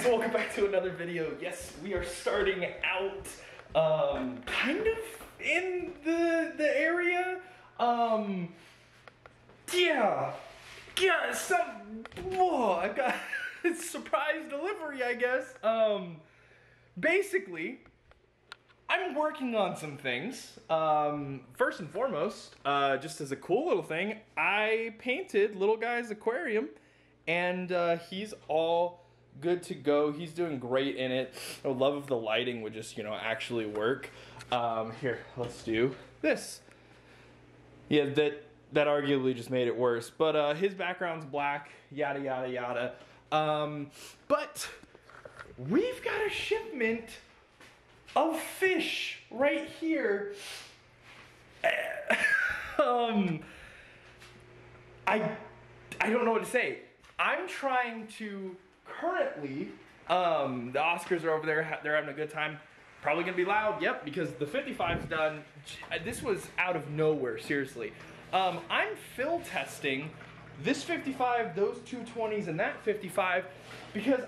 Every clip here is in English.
guys, welcome back to another video. Yes, we are starting out kind of in the area. I've got a surprise delivery, I guess. Basically, I'm working on some things. First and foremost, just as a cool little thing, I painted little guy's aquarium, and he's all good to go. He's doing great in it. I would love if the lighting would just, actually work. Here, let's do this. Yeah, that arguably just made it worse. But his background's black, yada, yada, yada. But we've got a shipment of fish right here. I don't know what to say. I'm trying to currently, the Oscars are over there, they're having a good time. Probably gonna be loud, yep, because the 55's done. This was out of nowhere, seriously. I'm fill testing this 55, those two 20s, and that 55, because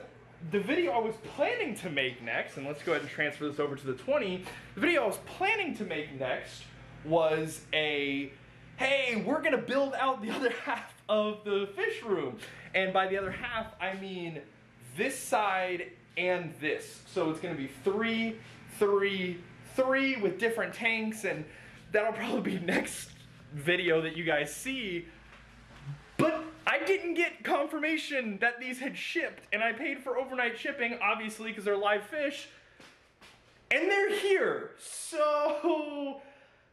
the video I was planning to make next, and let's go ahead and transfer this over to the 20, the video I was planning to make next was a, hey, we're gonna build out the other half of the fish room. And by the other half, I mean this side and this. So it's gonna be 3, 3, 3 with different tanks, and that'll probably be next video that you guys see. But I didn't get confirmation that these had shipped, and I paid for overnight shipping, obviously, because they're live fish, and they're here. So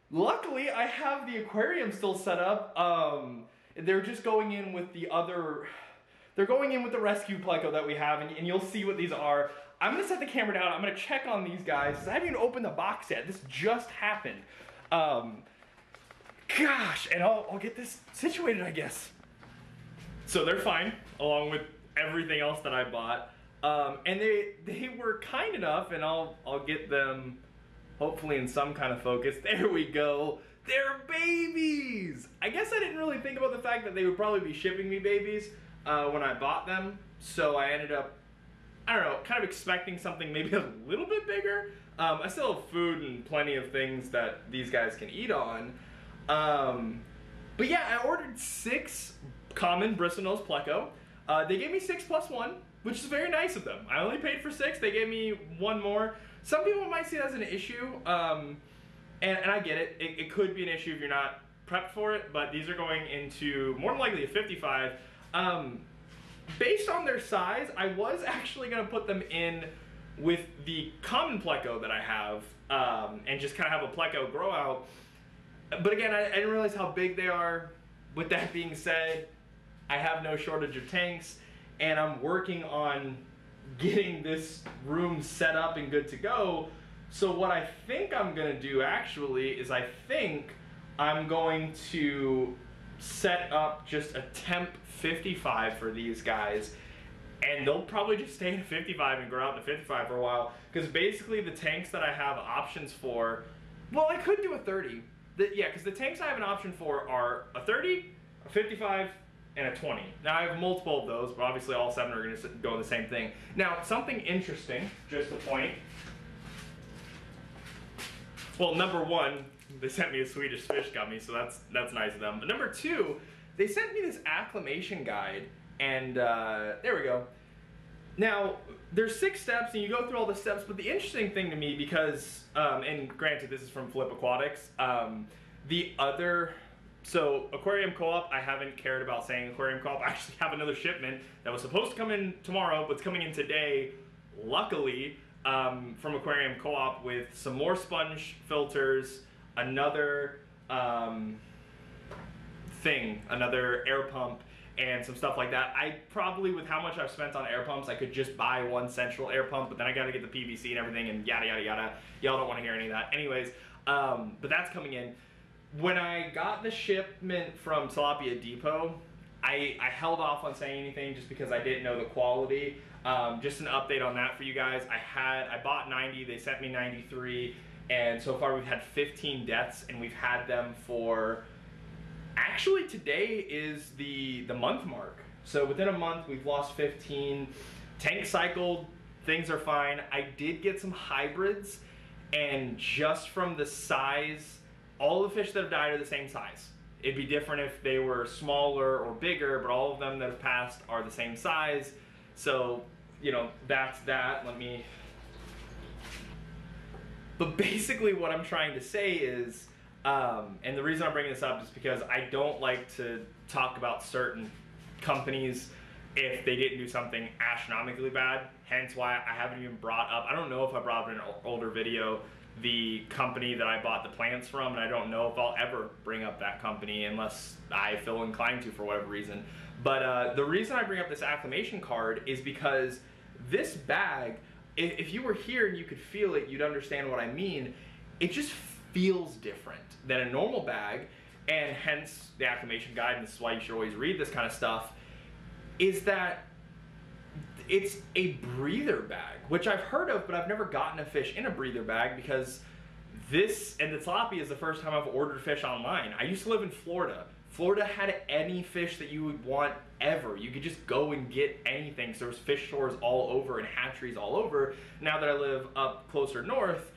luckily, I have the aquarium still set up. They're just going in with the other, they're going in with the rescue pleco that we have, and you'll see what these are. I'm gonna set the camera down, I'm gonna check on these guys, because I haven't even opened the box yet. This just happened. Gosh, and I'll get this situated, I guess. So they're fine, along with everything else that I bought. And they were kind enough, and I'll get them hopefully in some kind of focus. There we go. They're babies! I guess I didn't really think about the fact that they would probably be shipping me babies when I bought them. So I ended up, I don't know, kind of expecting something maybe a little bit bigger. I still have food and plenty of things that these guys can eat on. But yeah, I ordered 6 common Bristles pleco. They gave me 6 plus 1, which is very nice of them. I only paid for 6, they gave me 1 more. Some people might see that as an issue, and I get it. It could be an issue if you're not prepped for it, but these are going into more than likely a 55. Based on their size, I was actually gonna put them in with the common pleco that I have, and just kind of have a pleco grow out. But again, I didn't realize how big they are. With that being said, I have no shortage of tanks, and I'm working on getting this room set up and good to go. So what I think I'm gonna do actually is I think I'm going to set up just a temp 55 for these guys, and they'll probably just stay in 55 and grow out to 55 for a while, because basically the tanks that I have options for, well, I could do a 30. Yeah, because the tanks I have an option for are a 30, a 55, and a 20. Now I have multiple of those, but obviously all 7 are going to go in the same thing. Now, something interesting, just to point. Well, number 1, they sent me a Swedish fish gummy, so that's nice of them. But number 2, they sent me this acclimation guide, and there we go. Now, there's 6 steps, and you go through all the steps, but the interesting thing to me, because, and granted this is from Flip Aquatics, so Aquarium Co-op, I haven't cared about saying Aquarium Co-op. I actually have another shipment that was supposed to come in tomorrow, but it's coming in today, luckily, from Aquarium Co-op with some more sponge filters, another another air pump, and some stuff like that. I probably, with how much I've spent on air pumps, I could just buy one central air pump, but then I gotta get the PVC and everything and yada yada yada. Y'all don't wanna hear any of that. Anyways, but that's coming in. When I got the shipment from Tilapia Depot, I held off on saying anything just because I didn't know the quality. Just an update on that for you guys. I bought 90, they sent me 93, and so far we've had 15 deaths, and we've had them for, actually today is the month mark. So within a month we've lost 15. tank cycled, things are fine. I did get some hybrids, and just from the size, all the fish that have died are the same size. It'd be different if they were smaller or bigger, but all of them that have passed are the same size. So, you know, that's that. But basically what I'm trying to say is, and the reason I'm bringing this up is because I don't like to talk about certain companies if they didn't do something astronomically bad, hence why I haven't even brought up, I don't know if I brought up in an older video the company that I bought the plants from, and I don't know if I'll ever bring up that company unless I feel inclined to for whatever reason. But the reason I bring up this acclimation card is because this bag, if you were here and you could feel it, you'd understand what I mean. It just feels different than a normal bag, and hence the acclimation guide, and this is why you should always read this kind of stuff, is that it's a breather bag, which I've heard of, but I've never gotten a fish in a breather bag because this and the tilapia is the first time I've ordered fish online. I used to live in Florida. Florida had any fish that you would want ever. You could just go and get anything. So there was fish stores all over and hatcheries all over. Now that I live up closer north,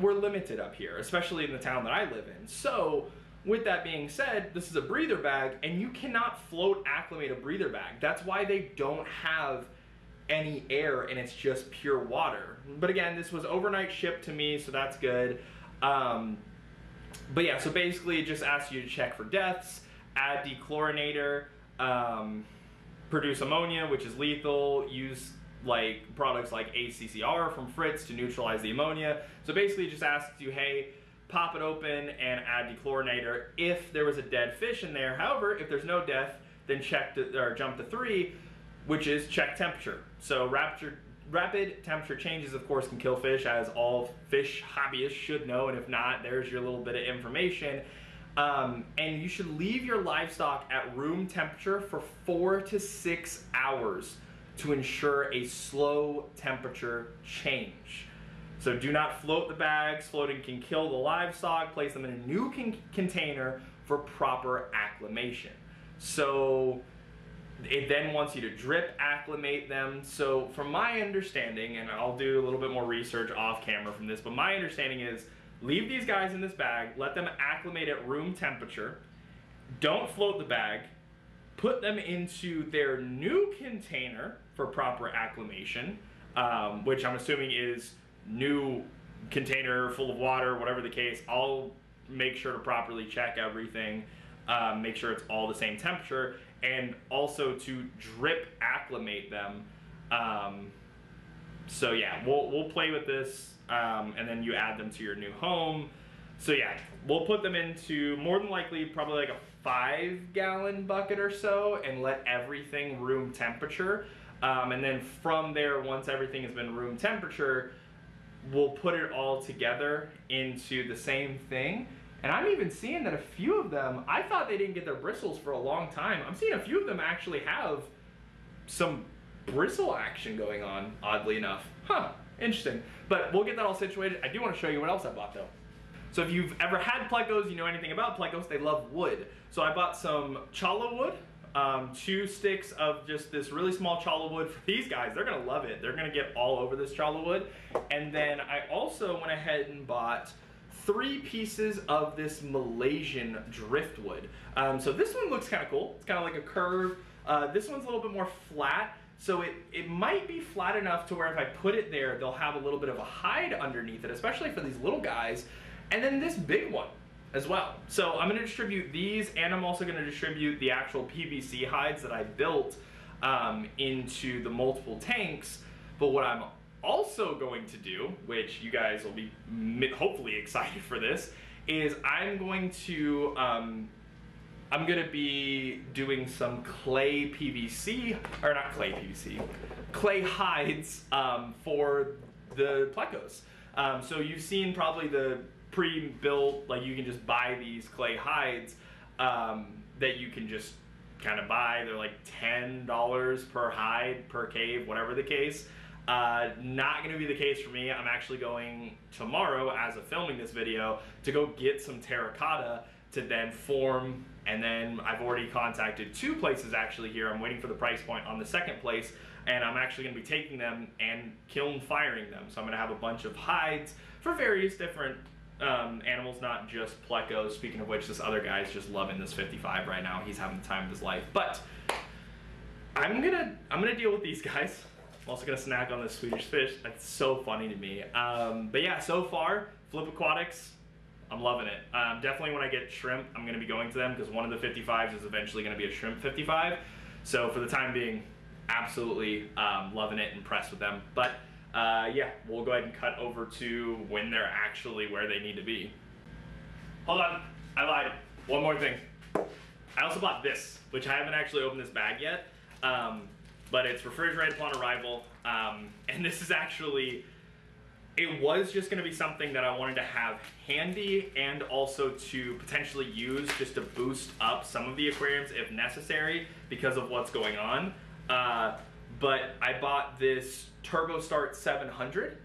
we're limited up here, especially in the town that I live in. So with that being said, this is a breather bag, and you cannot float acclimate a breather bag. That's why they don't have any air and it's just pure water. But again, this was overnight shipped to me, so that's good. But yeah, so basically it just asks you to check for deaths, add dechlorinator, produce ammonia, which is lethal, use like products like ACCR from Fritz to neutralize the ammonia. So basically it just asks you, hey, pop it open and add dechlorinator if there was a dead fish in there. However, if there's no death, then jump to 3, which is check temperature. So rapid temperature changes, of course, can kill fish, as all fish hobbyists should know, and if not, there's your little bit of information. And you should leave your livestock at room temperature for 4 to 6 hours to ensure a slow temperature change. So do not float the bags. Floating can kill the livestock. Place them in a new container for proper acclimation. So it then wants you to drip acclimate them. So from my understanding, and I'll do a little bit more research off camera from this, but my understanding is leave these guys in this bag, let them acclimate at room temperature, don't float the bag, put them into their new container for proper acclimation, which I'm assuming is new container full of water, whatever the case. I'll make sure to properly check everything, make sure it's all the same temperature, and also to drip acclimate them. So yeah, we'll play with this, and then you add them to your new home. So yeah, we'll put them into more than likely probably like a 5-gallon bucket or so and let everything room temperature. And then from there, once everything has been room temperature, we'll put it all together into the same thing. And I'm even seeing that a few of them, I thought they didn't get their bristles for a long time. I'm seeing a few of them actually have some bristle action going on, oddly enough. Huh, interesting. But we'll get that all situated. I do want to show you what else I bought though. So if you've ever had plecos, you know anything about plecos, they love wood. So I bought some chala wood, 2 sticks of just this really small chala wood for these guys. They're gonna love it. They're gonna get all over this chala wood. And then I also went ahead and bought 3 pieces of this Malaysian driftwood. So this one looks kind of cool. It's kind of like a curve. This one's a little bit more flat. So it might be flat enough to where if I put it there, they'll have a little bit of a hide underneath it, especially for these little guys. And then this big one as well. So I'm gonna distribute these, and I'm also gonna distribute the actual PVC hides that I built into the multiple tanks. But what I'm also going to do, which you guys will be hopefully excited for this, is I'm going to be doing some clay PVC, or not clay PVC, clay hides for the plecos. So you've seen probably the pre-built, like you can just buy these clay hides that you can just kind of buy. They're like $10 per hide, per cave, whatever the case. Not going to be the case for me. I'm actually going tomorrow, as of filming this video, to go get some terracotta to then form, and then I've already contacted 2 places actually here. I'm waiting for the price point on the second place. and I'm actually going to be taking them and kiln firing them. So I'm going to have a bunch of hides for various different animals, not just plecos. Speaking of which, this other guy's just loving this 55 right now. He's having the time of his life. But I'm gonna deal with these guys. I'm also gonna snack on this Swedish fish. That's so funny to me. But yeah, so far, Flip Aquatics, I'm loving it. Definitely when I get shrimp, I'm gonna be going to them because one of the 55s is eventually gonna be a shrimp 55. So for the time being, absolutely loving it, impressed with them. But yeah, we'll go ahead and cut over to when they're actually where they need to be. Hold on, I lied. One more thing. I also bought this, which I haven't actually opened this bag yet. But it's refrigerated upon arrival, and this is actually, it was just going to be something that I wanted to have handy and also to potentially use just to boost up some of the aquariums if necessary because of what's going on. But I bought this Turbo Start 700,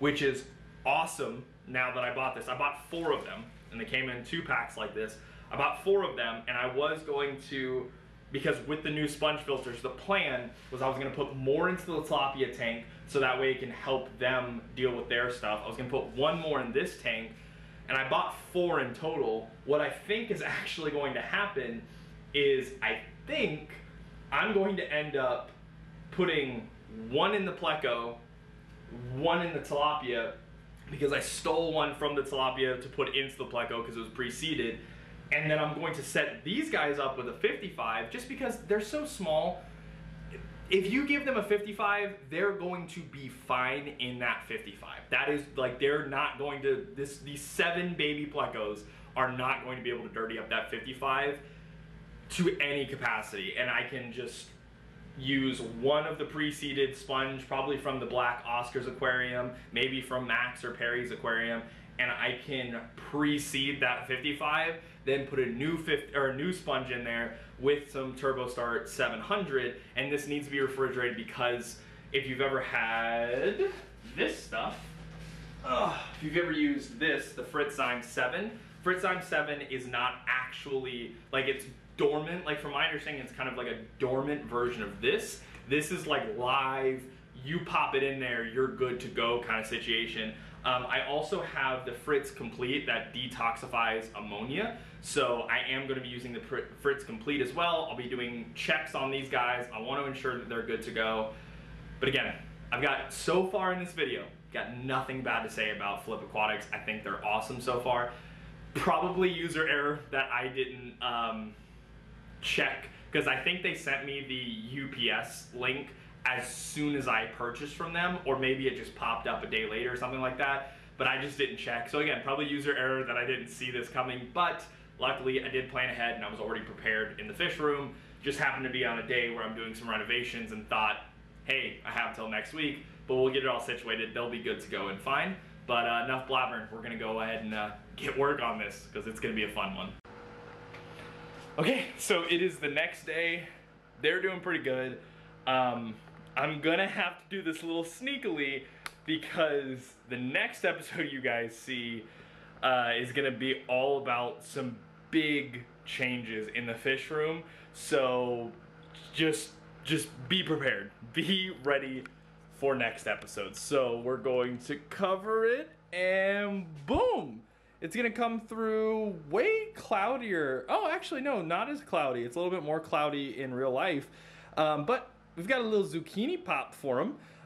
which is awesome now that I bought this. I bought 4 of them, and they came in 2 packs like this. I bought 4 of them, and I was going to, because with the new sponge filters, the plan was I was going to put more into the tilapia tank so that way it can help them deal with their stuff. I was going to put 1 more in this tank, and I bought 4 in total. What I think is actually going to happen is I think I'm going to end up putting 1 in the pleco, 1 in the tilapia, because I stole 1 from the tilapia to put into the pleco because it was pre-seeded. And then I'm going to set these guys up with a 55 just because they're so small. If you give them a 55, they're going to be fine in that 55. That is, like, they're not going to, these 7 baby plecos are not going to be able to dirty up that 55 to any capacity. And I can just use 1 of the pre-seeded sponge, probably from the Black Oscar's aquarium, maybe from Max or Perry's aquarium, and I can pre-seed that 55, then put a new sponge in there with some Turbo Start 700, and this needs to be refrigerated because if you've ever had this stuff, if you've ever used this, the Fritzheim 7, Fritzheim 7 is not actually, like, it's dormant. Like, from my understanding, it's kind of like a dormant version of this. This is like live, you pop it in there, you're good to go kind of situation. I also have the Fritz Complete that detoxifies ammonia, so I am going to be using the Fritz Complete as well. I'll be doing checks on these guys. I want to ensure that they're good to go. But again, I've got, so far in this video, got nothing bad to say about Flip Aquatics. I think they're awesome so far. Probably user error that I didn't check, because I think they sent me the UPS link as soon as I purchased from them, or maybe it just popped up a day later or something like that, but I just didn't check. So again, probably user error that I didn't see this coming, but luckily I did plan ahead and I was already prepared in the fish room. Just happened to be on a day where I'm doing some renovations and thought, hey, I have till next week, but we'll get it all situated. They'll be good to go and fine. But enough blabbering. We're gonna go ahead and get work on this because it's gonna be a fun one. Okay, so it is the next day. They're doing pretty good. I'm gonna have to do this a little sneakily because the next episode you guys see is gonna be all about some big changes in the fish room. So just be prepared. Be ready for next episode. So we're going to cover it and boom! It's gonna come through way cloudier. Oh, actually no, not as cloudy. It's a little bit more cloudy in real life. But we've got a little zucchini pop for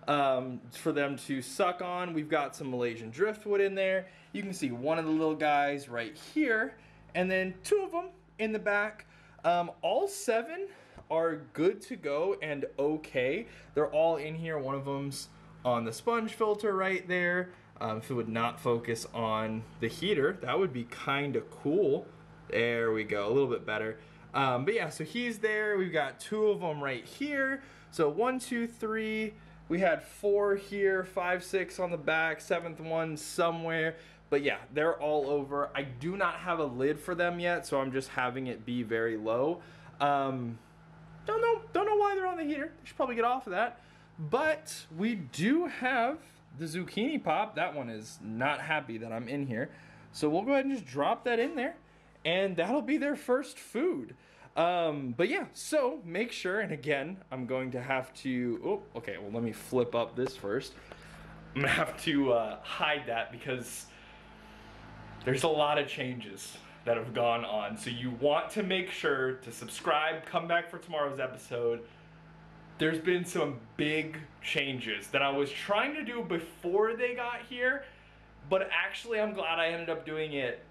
them, for them to suck on. We've got some Malaysian driftwood in there. You can see one of the little guys right here, and then 2 of them in the back. All 7 are good to go and okay. They're all in here. One of them's on the sponge filter right there. If it would not focus on the heater, that would be kind of cool. There we go, a little bit better. But yeah, so he's there. We've got 2 of them right here. So 1, 2, 3. We had 4 here, 5, 6 on the back, 7th one somewhere. But yeah, they're all over. I do not have a lid for them yet, so I'm just having it be very low. Don't know why they're on the heater. I should probably get off of that. But we do have the zucchini pop. That one is not happy that I'm in here. So we'll go ahead and just drop that in there, and that'll be their first food. But yeah, so make sure, and again, I'm going to have to, oh, okay, well, let me flip up this first. I'm gonna have to hide that because there's a lot of changes that have gone on. So you want to make sure to subscribe, come back for tomorrow's episode. There's been some big changes that I was trying to do before they got here, but actually I'm glad I ended up doing it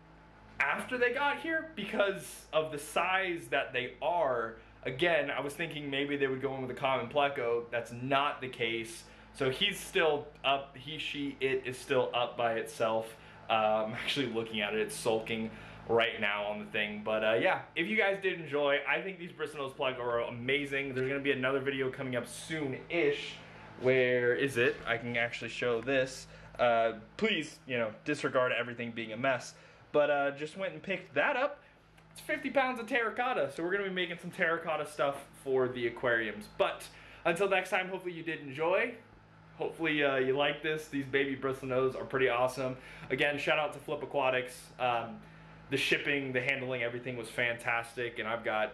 after they got here because of the size that they are. Again, I was thinking maybe they would go in with a common pleco. That's not the case. So he's still up, he, she, it is still up by itself. I'm actually looking at it, it's sulking right now on the thing. But yeah, if you guys did enjoy, I think these Bristles pleco are amazing. There's gonna be another video coming up soon-ish. Where is it? I can actually show this. Please, you know, disregard everything being a mess. But just went and picked that up. It's 50 pounds of terracotta, so we're gonna be making some terracotta stuff for the aquariums. But until next time, hopefully you did enjoy. Hopefully you like this. These baby bristlenose are pretty awesome. Again, shout out to Flip Aquatics. The shipping, the handling, everything was fantastic, and I've got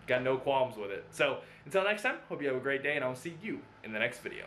no qualms with it. So until next time, hope you have a great day, and I'll see you in the next video.